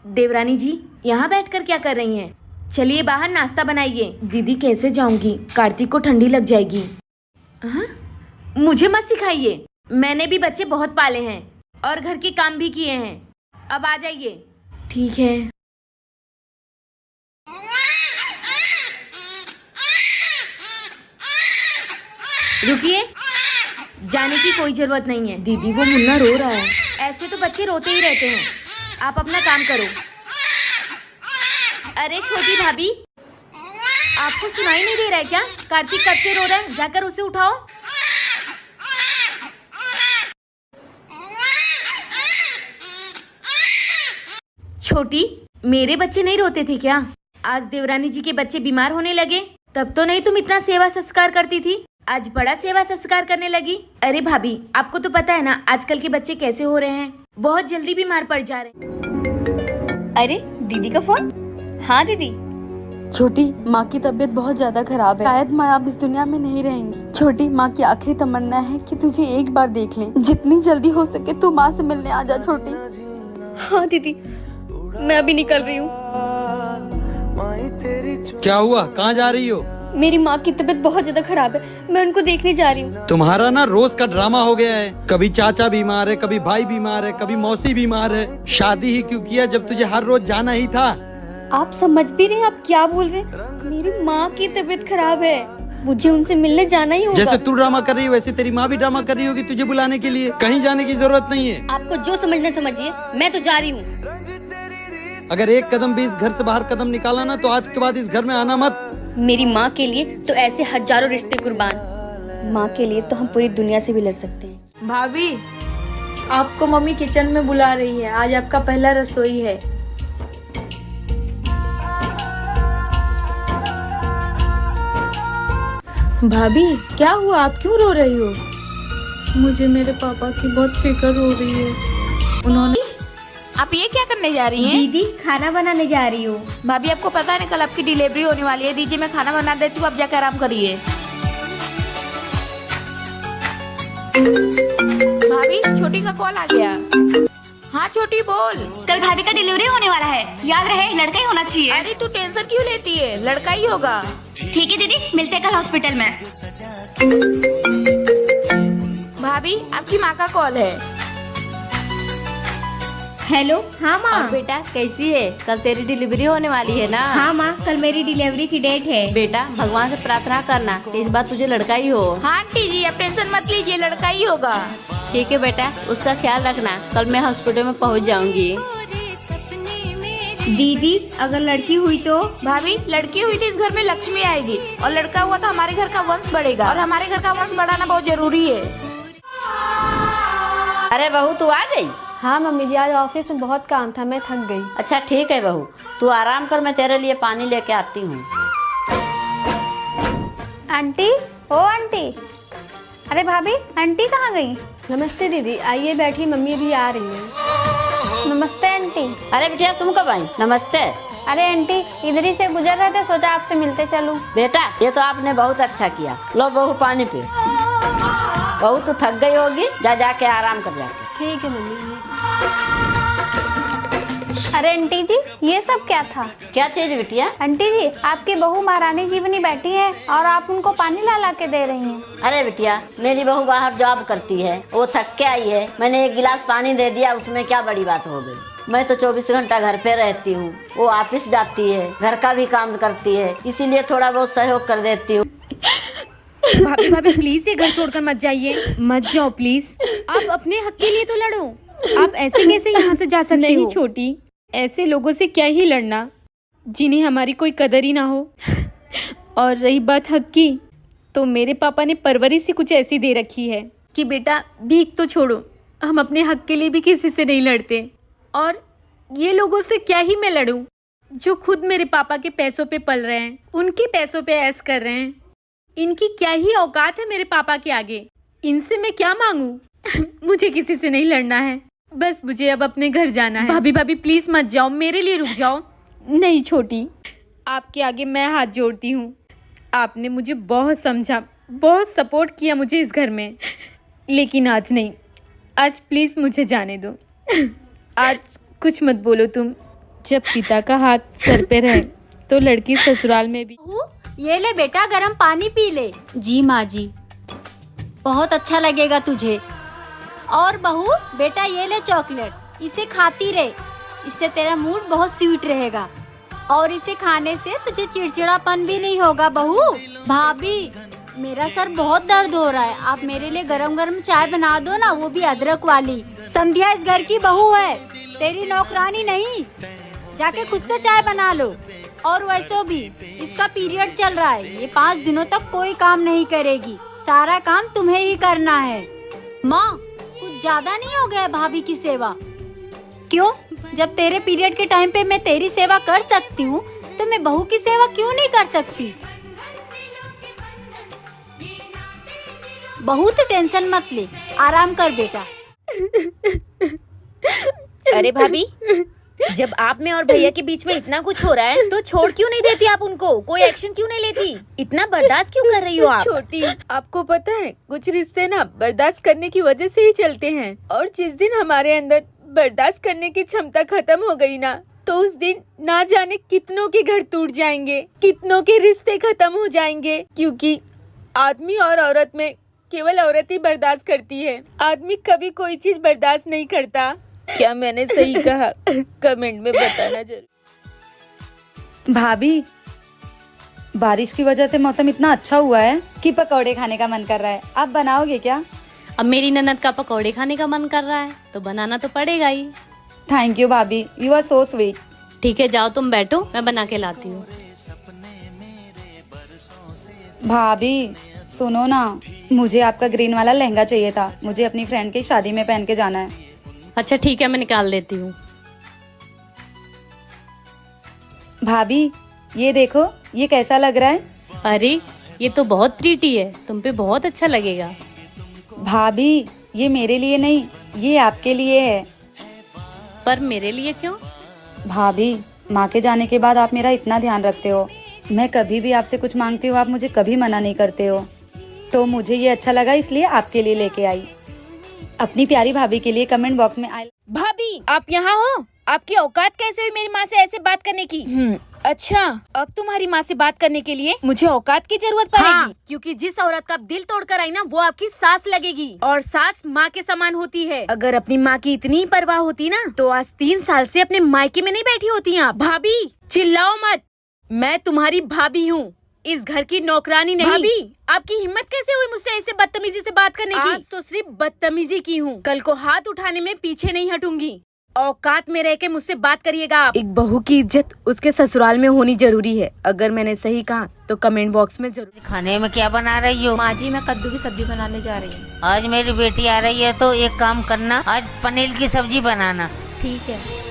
देवरानी जी यहाँ बैठकर क्या कर रही हैं? चलिए बाहर नाश्ता बनाइए। दीदी कैसे जाऊंगी, कार्तिक को ठंडी लग जाएगी। हाँ? मुझे मत सिखाइए, मैंने भी बच्चे बहुत पाले हैं और घर के काम भी किए हैं। अब आ जाइए। ठीक है। रुकिए, जाने की कोई जरूरत नहीं है। दीदी वो मुन्ना रो रहा है। ऐसे तो बच्चे रोते ही रहते हैं, आप अपना काम करो। अरे छोटी भाभी, आपको सुनाई नहीं दे रहा है क्या? कार्तिक कब से रो रहा है, जाकर उसे उठाओ। छोटी, मेरे बच्चे नहीं रोते थे क्या? आज देवरानी जी के बच्चे बीमार होने लगे, तब तो नहीं तुम इतना सेवा संस्कार करती थी, आज बड़ा सेवा संस्कार करने लगी। अरे भाभी, आपको तो पता है ना आजकल के बच्चे कैसे हो रहे हैं, बहुत जल्दी बीमार पड़ जा रहे हैं। अरे दीदी का फोन। हाँ दीदी। छोटी, माँ की तबीयत बहुत ज्यादा खराब है, शायद माँ अब इस दुनिया में नहीं रहेंगी। छोटी, माँ की आखिरी तमन्ना है कि तुझे एक बार देख लें। जितनी जल्दी हो सके तू माँ से मिलने आ जा छोटी। हाँ दीदी, मैं अभी निकल रही हूँ। क्या हुआ, कहाँ जा रही हो? मेरी माँ की तबीयत बहुत ज्यादा खराब है, मैं उनको देखने जा रही हूँ। तुम्हारा ना रोज का ड्रामा हो गया है, कभी चाचा बीमार है, कभी भाई बीमार है, कभी मौसी बीमार है। शादी ही क्यों किया जब तुझे हर रोज जाना ही था। आप समझ भी रहे हैं आप क्या बोल रहे हैं? मेरी माँ की तबीयत खराब है, मुझे उनसे मिलने जाना ही होगा। जैसे तू ड्रामा कर रही हो वैसे तेरी माँ भी ड्रामा कर रही होगी तुझे बुलाने के लिए। कहीं जाने की जरूरत नहीं है। आपको जो समझना समझिए, मैं तो जा रही हूँ। अगर एक कदम भी इस घर से बाहर कदम निकाला ना तो आज के बाद इस घर में आना मत। मेरी माँ के लिए तो ऐसे हजारों रिश्ते कुर्बान, माँ के लिए तो हम पूरी दुनिया से भी लड़ सकते हैं। भाभी, आपको मम्मी किचन में बुला रही है, आज आपका पहला रसोई है। भाभी, क्या हुआ, आप क्यों रो रही हो? मुझे मेरे पापा की बहुत फिक्र हो रही है। उन्होंने आप ये क्या करने जा रही हैं? दीदी, खाना बनाने जा रही हूँ। भाभी आपको पता है ना कल आपकी डिलीवरी होने वाली है। दीजिए मैं खाना बना देती हूँ, आप जाकर आराम करिए। भाभी, छोटी का कॉल आ गया। हाँ छोटी बोल। कल भाभी का डिलीवरी होने वाला है, याद रहे लड़का ही होना चाहिए। अरे तू टेंशन क्यों लेती है, लड़का ही होगा। ठीक है दीदी, मिलते हैं कल हॉस्पिटल में। भाभी आपकी माँ का कॉल है। हेलो। हाँ माँ। और बेटा कैसी है? कल तेरी डिलीवरी होने वाली है ना? हाँ माँ, कल मेरी डिलीवरी की डेट है। बेटा भगवान से प्रार्थना करना कि इस बार तुझे लड़का ही हो। हाँ आंटी जी, आप टेंशन मत लीजिए, लड़का ही होगा। ठीक है बेटा, उसका ख्याल रखना। कल मैं हॉस्पिटल में पहुंच जाऊंगी। दीदी, अगर लड़की हुई तो? भाभी लड़की हुई तो इस घर में लक्ष्मी आएगी, और लड़का हुआ तो हमारे घर का वंश बढ़ेगा, और हमारे घर का वंश बढ़ाना बहुत जरूरी है। अरे बहू, तू आ गई? हाँ मम्मी जी, आज ऑफिस में बहुत काम था, मैं थक गई। अच्छा ठीक है बहू, तू आराम कर, मैं तेरे लिए पानी लेके आती हूँ। आंटी, ओ आंटी। अरे भाभी, आंटी कहाँ गई? नमस्ते दीदी, आइए बैठिए, मम्मी भी आ रही हैं। नमस्ते आंटी। अरे बेटिया तुम कब आई? नमस्ते। अरे आंटी, इधर ही से गुजर रहे थे, सोचा आपसे मिलते चलूं। बेटा ये तो आपने बहुत अच्छा किया। लो बहू पानी पी। बहू तू थक गई होगी, जा जाके आराम कर जाके। ठीक है मम्मी। अरे आंटी जी, ये सब क्या था? क्या चीज बिटिया? आंटी जी, आपकी बहू महारानी जीवनी बैठी है और आप उनको पानी ला ला के दे रही हैं। अरे बिटिया, मेरी बहू बाहर जॉब करती है, वो थक के आई है, मैंने एक गिलास पानी दे दिया, उसमें क्या बड़ी बात हो गई। मैं तो 24 घंटा घर पे रहती हूँ, वो ऑफिस जाती है, घर का भी काम करती है, इसीलिए थोड़ा बहुत सहयोग कर देती हूँ। भाभी भाभी प्लीज ये घर छोड़कर मत जाइए, मत जाओ प्लीज। आप अपने हक के लिए तो लड़ो, आप ऐसे कैसे यहाँ से जा सकते हो? नहीं छोटी, ऐसे लोगों से क्या ही लड़ना जिन्हें हमारी कोई कदर ही ना हो। और रही बात हक की, तो मेरे पापा ने परवरिश ही कुछ ऐसी दे रखी है कि बेटा भीख तो छोड़ो, हम अपने हक के लिए भी किसी से नहीं लड़ते। और ये लोगों से क्या ही मैं लड़ूं जो खुद मेरे पापा के पैसों पे पल रहे हैं, उनके पैसों पे ऐश कर रहे हैं। इनकी क्या ही औकात है मेरे पापा के आगे, इनसे मैं क्या मांगू। मुझे किसी से नहीं लड़ना है, बस मुझे अब अपने घर जाना है। भाभी भाभी प्लीज मत जाओ, मेरे लिए रुक जाओ। नहीं छोटी, आपके आगे मैं हाथ जोड़ती हूँ। आपने मुझे बहुत समझा, बहुत सपोर्ट किया मुझे इस घर में, लेकिन आज नहीं, आज प्लीज मुझे जाने दो। आज कुछ मत बोलो तुम, जब पिता का हाथ सर पे रहे तो लड़की ससुराल में भी। ये ले बेटा, गरम पानी पी ले। जी माँ जी, बहुत अच्छा लगेगा तुझे। और बहू बेटा, ये ले चॉकलेट, इसे खाती रहे, इससे तेरा मूड बहुत स्वीट रहेगा और इसे खाने से तुझे चिड़चिड़ापन भी नहीं होगा। बहू, भाभी मेरा सर बहुत दर्द हो रहा है, आप मेरे लिए गरम गरम चाय बना दो ना, वो भी अदरक वाली। संध्या इस घर की बहू है, तेरी नौकरानी नहीं। जाके खुद से चाय बना लो। और वैसे भी इसका पीरियड चल रहा है, ये 5 दिनों तक कोई काम नहीं करेगी, सारा काम तुम्हें ही करना है। माँ, कुछ ज्यादा नहीं हो गया भाभी की सेवा? क्यों? जब तेरे पीरियड के टाइम पे मैं तेरी सेवा कर सकती हूँ तो मैं बहू की सेवा क्यों नहीं कर सकती? बहुत टेंशन मत ले, आराम कर बेटा। अरे भाभी, जब आप में और भैया के बीच में इतना कुछ हो रहा है तो छोड़ क्यों नहीं देती आप उनको? कोई एक्शन क्यों नहीं लेती? इतना बर्दाश्त क्यों कर रही हो आप? छोटी, आपको पता है कुछ रिश्ते ना बर्दाश्त करने की वजह से ही चलते हैं, और जिस दिन हमारे अंदर बर्दाश्त करने की क्षमता खत्म हो गई ना, तो उस दिन ना जाने कितनों के घर टूट जाएंगे, कितनों के रिश्ते खत्म हो जाएंगे। क्योंकि आदमी और औरत में केवल औरत ही बर्दाश्त करती है, आदमी कभी कोई चीज बर्दाश्त नहीं करता। क्या मैंने सही कहा? कमेंट में बताना जरूर। भाभी, बारिश की वजह से मौसम इतना अच्छा हुआ है कि पकौड़े खाने का मन कर रहा है। आप बनाओगे क्या? अब मेरी ननद का पकौड़े खाने का मन कर रहा है तो बनाना तो pड़ेगा ही। थैंक यू भाभी, यू आर सो स्वीट। ठीक है, जाओ तुम बैठो, मैं बना के लाती हूँ। भाभी सुनो ना, मुझे आपका ग्रीन वाला लहंगा चाहिए था, मुझे अपनी फ्रेंड की शादी में पहन के जाना है। अच्छा ठीक है, मैं निकाल देती हूँ। भाभी ये देखो, ये कैसा लग रहा है? अरे ये तो बहुत प्रीटी है, तुम पे बहुत अच्छा लगेगा। भाभी ये मेरे लिए नहीं, ये आपके लिए है। पर मेरे लिए क्यों? भाभी, माँ के जाने के बाद आप मेरा इतना ध्यान रखते हो, मैं कभी भी आपसे कुछ मांगती हूँ आप मुझे कभी मना नहीं करते हो, तो मुझे ये अच्छा लगा इसलिए आपके लिए लेके आई। अपनी प्यारी भाभी के लिए कमेंट बॉक्स में आई। भाभी, आप यहाँ हो? आपकी औकात कैसे हुई मेरी माँ से ऐसे बात करने की? अच्छा, अब तुम्हारी माँ से बात करने के लिए मुझे औकात की जरूरत पड़ेगी। हाँ, क्योंकि जिस औरत का दिल तोड़कर आई ना, वो आपकी सास लगेगी, और सास माँ के समान होती है। अगर अपनी माँ की इतनी परवाह होती ना, तो आज 3 साल से अपने मायके में नहीं बैठी होती आप। भाभी चिल्लाओ मत, मैं तुम्हारी भाभी हूँ, इस घर की नौकरानी नहीं। भाभी, आपकी हिम्मत कैसे हुई मुझसे ऐसे बदतमीजी से बात करने की? आज तो सिर्फ बदतमीजी की हूँ, कल को हाथ उठाने में पीछे नहीं हटूंगी। औकात में रह के मुझसे बात करिएगा आप। एक बहू की इज्जत उसके ससुराल में होनी जरूरी है। अगर मैंने सही कहा तो कमेंट बॉक्स में जरूर। खाने में क्या बना रही हो? माँ जी, मैं कद्दू की सब्जी बनाने जा रही हूँ। आज मेरी बेटी आ रही है तो एक काम करना, आज पनीर की सब्जी बनाना। ठीक है।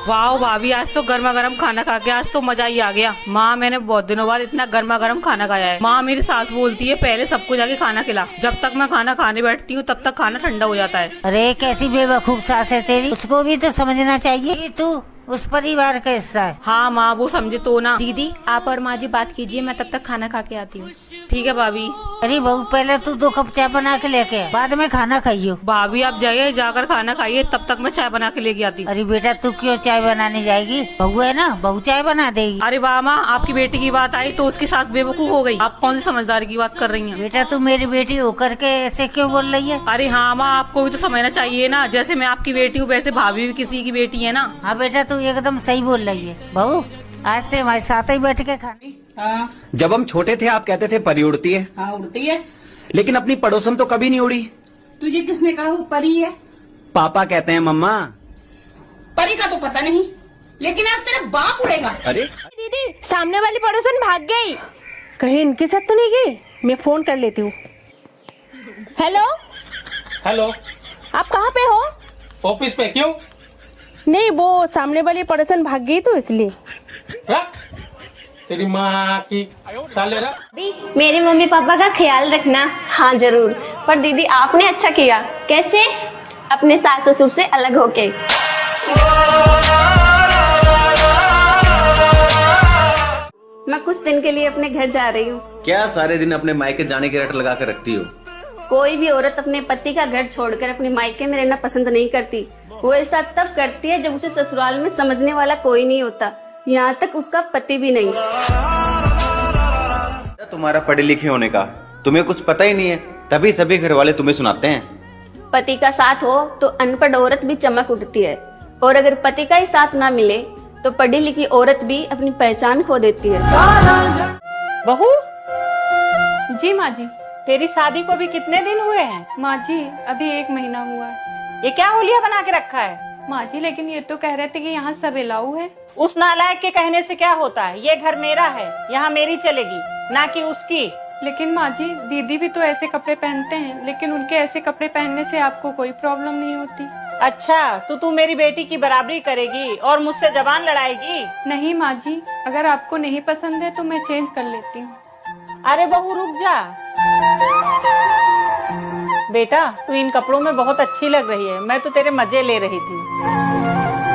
वाह भाभी, आज तो गर्मा गर्म खाना खा के आज तो मजा ही आ गया। माँ, मैंने बहुत दिनों बाद इतना गर्मा गर्म खाना खाया है। माँ, मेरी सास बोलती है पहले सबको जाके खाना खिला, जब तक मैं खाना खाने बैठती हूँ तब तक खाना ठंडा हो जाता है। अरे कैसी बेवकूफ सास है तेरी, उसको भी तो समझना चाहिए, तू उस परिवार का हिस्सा है। हाँ माँ, वो समझे तो ना। दीदी, आप और माँ जी बात कीजिए, मैं तब तक खाना खा के आती हूँ। ठीक है भाभी। अरे बहू, पहले तू 2 कप चाय बना के लेके आ, बाद में खाना खाइयो। भाभी आप जाइए, जाकर खाना खाइए, तब तक मैं चाय बना के लेके आती हूँ। अरे बेटा, तू क्यों चाय बनाने जाएगी? बहू है ना, बहू चाय बना देगी। अरे वाह माँ, आपकी बेटी की बात आई तो उसके साथ बेवकूफ हो गई। आप कौन सी समझदारी की बात कर रही हैं? बेटा, तू मेरी बेटी होकर के ऐसे क्यों बोल रही है? अरे हाँ माँ, आपको भी तो समझना चाहिए ना, जैसे मैं आपकी बेटी हूँ वैसे भाभी भी किसी की बेटी है ना। हाँ बेटा, तू एकदम सही बोल रही है। बहू, आज से हमारे साथ ही बैठ के खाने। हाँ। जब हम छोटे थे आप कहते थे परी उड़ती है। हाँ, उड़ती है, लेकिन अपनी पड़ोसन तो कभी नहीं उड़ी। तुझे किसने कहा वो परी है? पापा कहते हैं मम्मा। परी का तो पता नहीं, लेकिन आज तेरा बाप उड़ेगा। अरे दीदी, सामने वाली पड़ोसन भाग गई, कहीं इनके साथ तो नहीं गई? मैं फोन कर लेती हूँ। हेलो हेलो, आप कहाँ पे हो? ऑफिस पे। क्यों? नहीं, वो सामने वाली पड़ोसन भाग गई तो इसलिए। तेरी माँ की साले रा। मेरे मम्मी पापा का ख्याल रखना। हाँ जरूर। पर दीदी आपने अच्छा किया। कैसे? अपने सास ससुर से अलग होके। मैं कुछ दिन के लिए अपने घर जा रही हूँ। क्या सारे दिन अपने मायके जाने की रट लगा कर रखती हो? कोई भी औरत अपने पति का घर छोड़कर अपने मायके में रहना पसंद नहीं करती। वो ऐसा तब करती है जब उसे ससुराल में समझने वाला कोई नहीं होता, यहाँ तक उसका पति भी नहीं। तुम्हारा पढ़े लिखे होने का, तुम्हें कुछ पता ही नहीं है, तभी सभी घर वाले तुम्हें सुनाते हैं। पति का साथ हो तो अनपढ़ औरत भी चमक उठती है, और अगर पति का ही साथ ना मिले तो पढ़ी लिखी औरत भी अपनी पहचान खो देती है। बहू, जी माँ जी। तेरी शादी को भी कितने दिन हुए हैं? माँ जी अभी 1 महीना हुआ है। ये क्या होलिया बना के रखा है? माँ जी लेकिन ये तो कह रहे थे कि यहाँ सब अलाउ है। उस नालायक के कहने से क्या होता है? ये घर मेरा है, यहाँ मेरी चलेगी, ना कि उसकी। लेकिन माँ जी दीदी भी तो ऐसे कपड़े पहनते हैं, लेकिन उनके ऐसे कपड़े पहनने से आपको कोई प्रॉब्लम नहीं होती। अच्छा, तो तू मेरी बेटी की बराबरी करेगी और मुझसे जबान लड़ाएगी? नहीं माँ जी, अगर आपको नहीं पसंद है तो मैं चेंज कर लेती हूँ। अरे बहू रुक जा। बेटा तू इन कपड़ों में बहुत अच्छी लग रही है, मैं तो तेरे मजे ले रही थी।